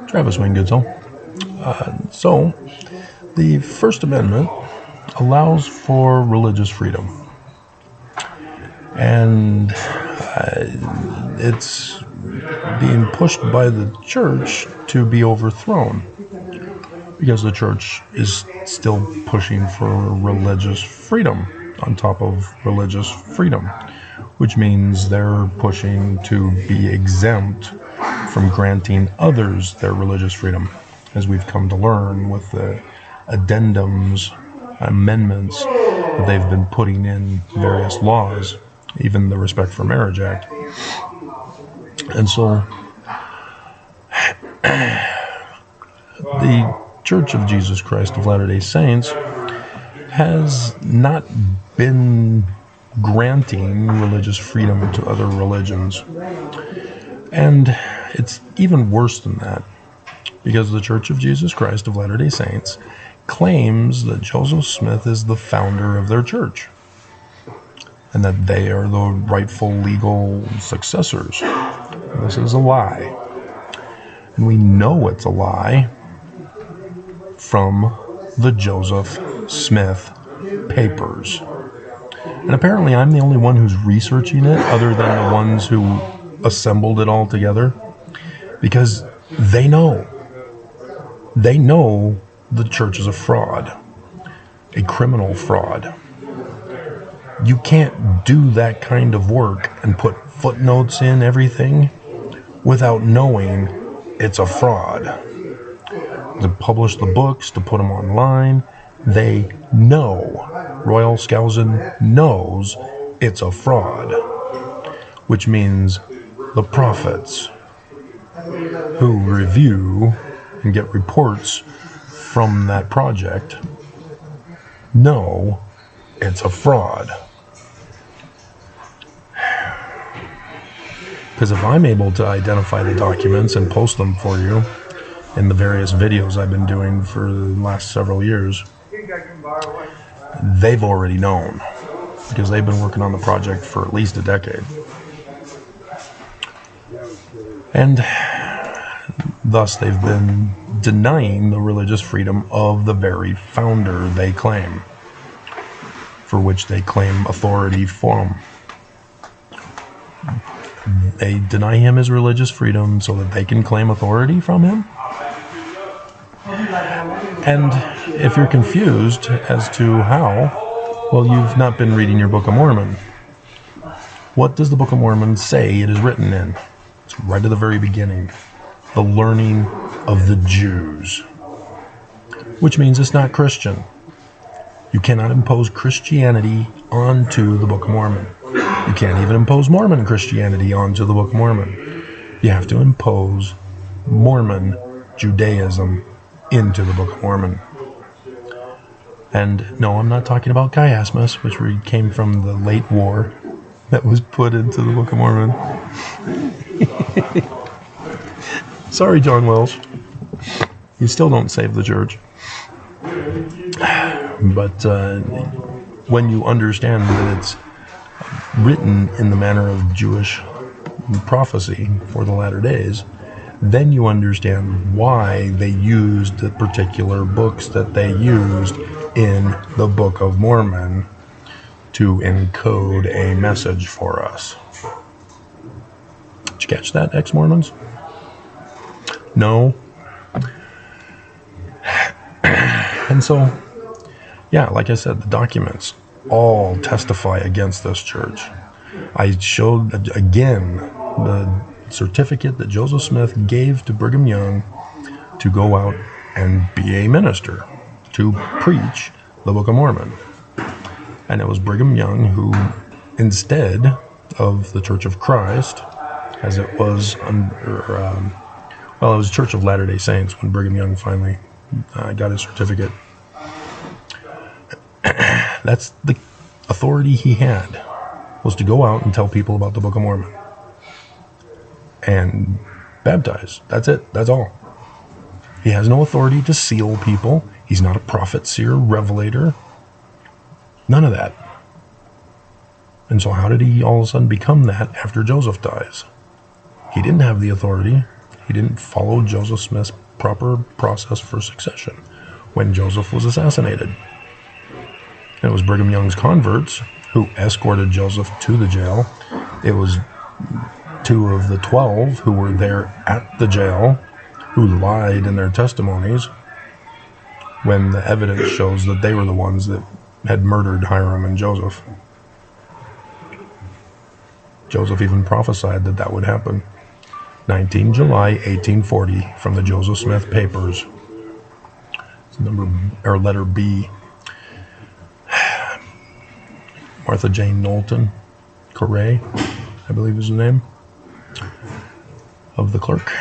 Travis Wayne Goodsell. So, the First Amendment allows for religious freedom. And it's being pushed by the church to be overthrown, because the church is still pushing for religious freedom on top of religious freedom, which means they're pushing to be exempt from granting others their religious freedom, as we've come to learn with the addendums, amendments that they've been putting in various laws, even the Respect for Marriage Act. And so the Church of Jesus Christ of Latter-day Saints has not been granting religious freedom to other religions. And it's even worse than that, because the Church of Jesus Christ of Latter-day Saints claims that Joseph Smith is the founder of their church, and that they are the rightful legal successors. This is a lie. And we know it's a lie from the Joseph Smith papers. And apparently I'm the only one who's researching it, other than the ones who assembled it all together, because they know. They know the church is a fraud, a criminal fraud. You can't do that kind of work and put footnotes in everything without knowing it's a fraud. To publish the books, to put them online, they know. Royal Skousen knows it's a fraud, which means the prophets who review and get reports from that project know it's a fraud. Because if I'm able to identify the documents and post them for you in the various videos I've been doing for the last several years, they've already known, because they've been working on the project for at least a decade. And thus they've been denying the religious freedom of the very founder they claim, for which they claim authority from. They deny him his religious freedom so that they can claim authority from him. And if you're confused as to how, well, you've not been reading your Book of Mormon. What does the Book of Mormon say it is written in? It's right at the very beginning. The learning of the Jews. Which means it's not Christian. You cannot impose Christianity onto the Book of Mormon. You can't even impose Mormon Christianity onto the Book of Mormon. You have to impose Mormon Judaism into the Book of Mormon. And no, I'm not talking about chiasmus, which came from the late war that was put into the Book of Mormon. Sorry, John Welsh. You still don't save the church. But when you understand that it's written in the manner of Jewish prophecy for the latter days, then you understand why they used the particular books that they used in the Book of Mormon to encode a message for us. Did you catch that, ex-Mormons? No? And so, yeah, like I said, the documents all testify against this church. I showed, again, the certificate that Joseph Smith gave to Brigham Young to go out and be a minister, to preach the Book of Mormon. And it was Brigham Young who, instead of the Church of Christ, as it was under, well, it was Church of Latter-day Saints when Brigham Young finally got his certificate. That's the authority he had, was to go out and tell people about the Book of Mormon. And baptize. That's it. That's all. He has no authority to seal people. He's not a prophet, seer, revelator. None of that. And so how did he all of a sudden become that after Joseph dies? He didn't have the authority. He didn't follow Joseph Smith's proper process for succession when Joseph was assassinated. And it was Brigham Young's converts who escorted Joseph to the jail. It was 2 of the 12 who were there at the jail who lied in their testimonies when the evidence shows that they were the ones that had murdered Hiram and Joseph. Joseph even prophesied that that would happen. 19 July 1840 from the Joseph Smith Papers. It's letter B. Martha Jane Knowlton Correa, I believe is the name of the clerk,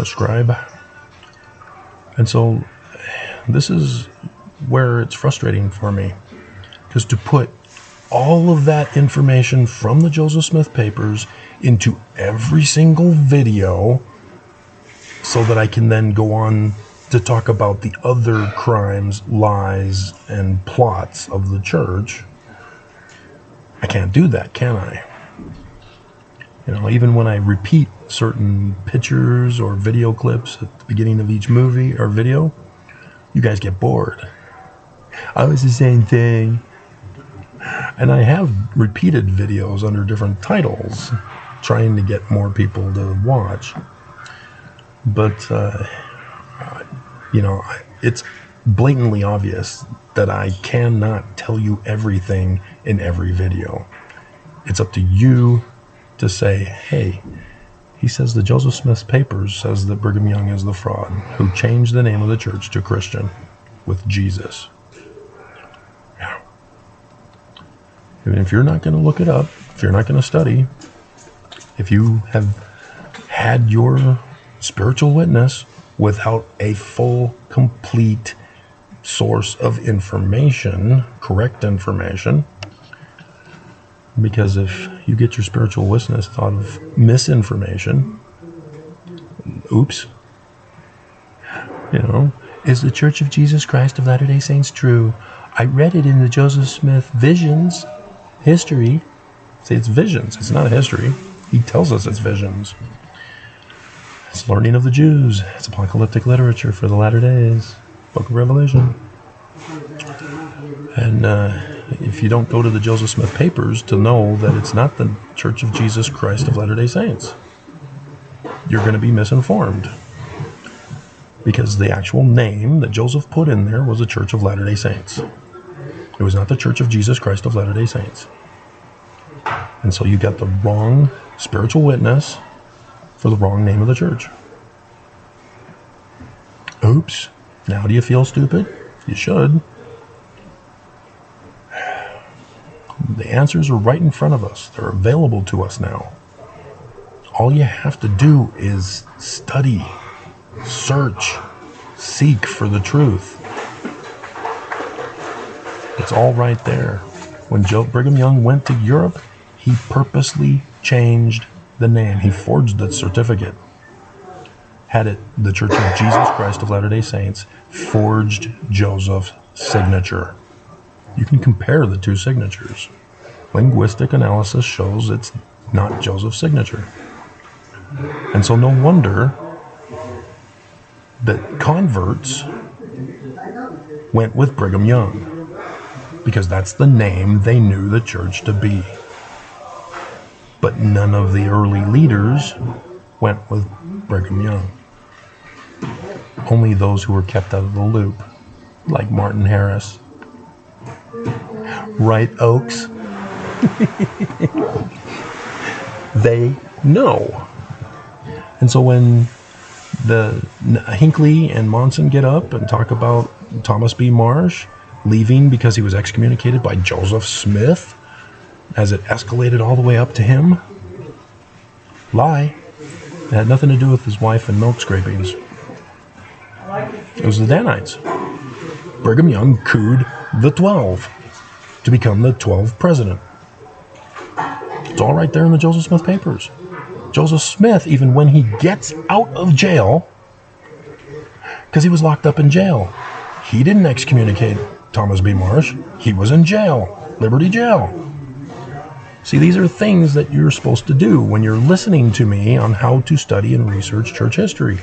a scribe. And so this is where it's frustrating for me, because to put all of that information from the Joseph Smith Papers into every single video so that I can then go on to talk about the other crimes, lies, and plots of the church, I can't do that, can I? You know, even when I repeat certain pictures or video clips at the beginning of each movie or video, you guys get bored. I was the same thing. And I have repeated videos under different titles, trying to get more people to watch. But, you know, it's blatantly obvious that I cannot tell you everything in every video. It's up to you to say, hey, he says the Joseph Smith Papers says that Brigham Young is the fraud who changed the name of the church to Christian with Jesus. Yeah. And if you're not going to look it up, if you're not going to study, if you have had your spiritual witness without a full, complete source of information, correct information, because if you get your spiritual witness out of misinformation, oops, you know, is the Church of Jesus Christ of Latter-day Saints true? I read it in the Joseph Smith visions, history. See, it's visions, it's not history. He tells us it's visions. It's learning of the Jews. It's apocalyptic literature for the latter days. Book of Revelation. And if you don't go to the Joseph Smith Papers to know that it's not the Church of Jesus Christ of Latter-day Saints, you're going to be misinformed. Because the actual name that Joseph put in there was the Church of Latter-day Saints. It was not the Church of Jesus Christ of Latter-day Saints. And so you got the wrong spiritual witness for the wrong name of the church. Oops. Now do you feel stupid? You should. The answers are right in front of us. They're available to us now. All you have to do is study, search, seek for the truth. It's all right there. When Brigham Young went to Europe, he purposely changed the name. He forged the certificate. Had it the Church of Jesus Christ of Latter-day Saints, forged Joseph's signature. You can compare the two signatures. Linguistic analysis shows it's not Joseph's signature. And so no wonder that converts went with Brigham Young, because that's the name they knew the church to be. But none of the early leaders went with Brigham Young. Only those who were kept out of the loop, like Martin Harris. Right, Oaks? They know. And so when the Hinckley and Monson get up and talk about Thomas B. Marsh leaving because he was excommunicated by Joseph Smith, as it escalated all the way up to him, lie. It had nothing to do with his wife and milk scrapings. It was the Danites. Brigham Young cooed the 12 to become the 12th president. It's all right there in the Joseph Smith Papers. Joseph Smith, even when he gets out of jail, because he was locked up in jail, he didn't excommunicate Thomas B. Marsh. He was in jail, Liberty Jail. See, these are things that you're supposed to do when you're listening to me on how to study and research church history.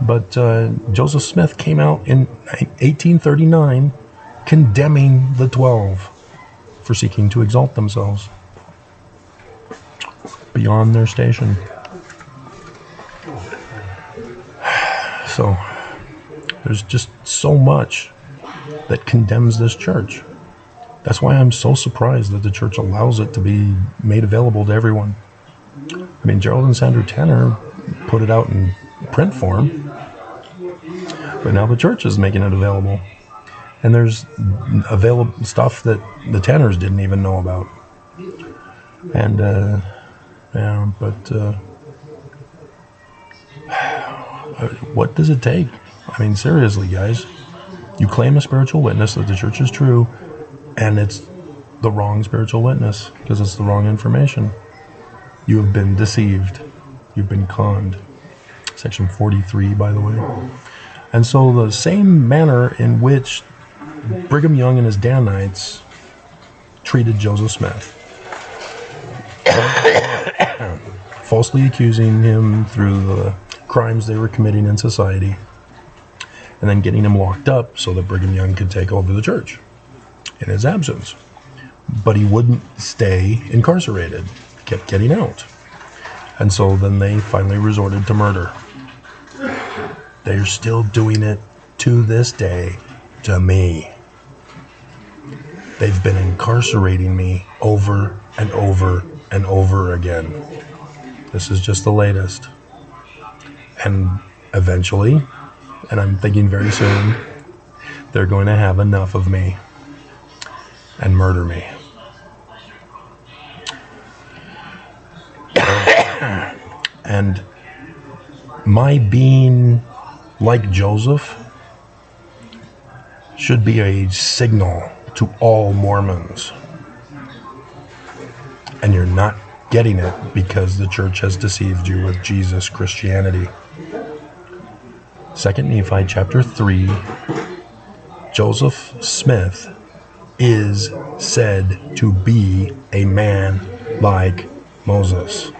But Joseph Smith came out in 1839 condemning the 12 for seeking to exalt themselves beyond their station. So there's just so much that condemns this church. That's why I'm so surprised that the church allows it to be made available to everyone. I mean, Gerald and Sandra Tanner put it out in print form, but now the church is making it available. And there's available stuff that the Tanners didn't even know about. And, what does it take? I mean, seriously, guys. You claim a spiritual witness that the church is true, and it's the wrong spiritual witness because it's the wrong information. You have been deceived. You've been conned. Section 43, by the way. And so the same manner in which Brigham Young and his Danites treated Joseph Smith, falsely accusing him through the crimes they were committing in society, and then getting him locked up so that Brigham Young could take over the church in his absence. But he wouldn't stay incarcerated, kept getting out. And so then they finally resorted to murder. They're still doing it to this day to me. They've been incarcerating me over and over and over again. This is just the latest. And eventually, and I'm thinking very soon, they're going to have enough of me and murder me. And my being like Joseph should be a signal to all Mormons. And you're not getting it because the church has deceived you with Jesus Christianity. 2 Nephi chapter 3, Joseph Smith is said to be a man like Moses.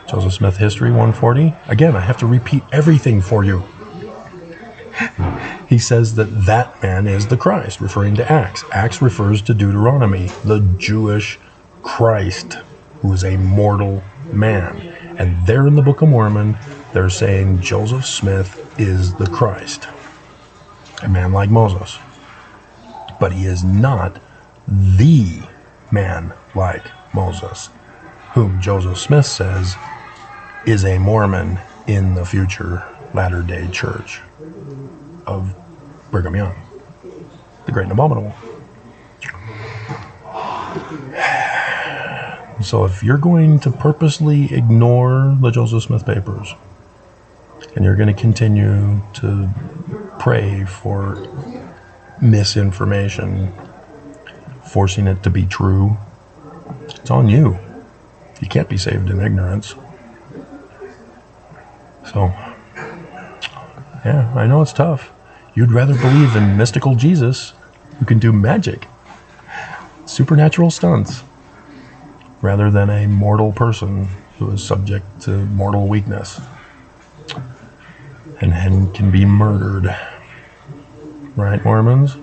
Joseph Smith History 140. Again, I have to repeat everything for you. He says that that man is the Christ, referring to Acts. Acts refers to Deuteronomy, the Jewish Christ, who is a mortal man. And there in the Book of Mormon, they're saying Joseph Smith is the Christ, a man like Moses. But he is not the man like Moses, whom Joseph Smith says is a Mormon in the future Latter-day Church of Brigham Young, the Great and Abominable. So if you're going to purposely ignore the Joseph Smith papers, and you're going to continue to pray for misinformation, forcing it to be true, it's on you. You can't be saved in ignorance. So, yeah, I know it's tough. You'd rather believe in mystical Jesus who can do magic, supernatural stunts, rather than a mortal person who is subject to mortal weakness and can be murdered. Right, Mormons?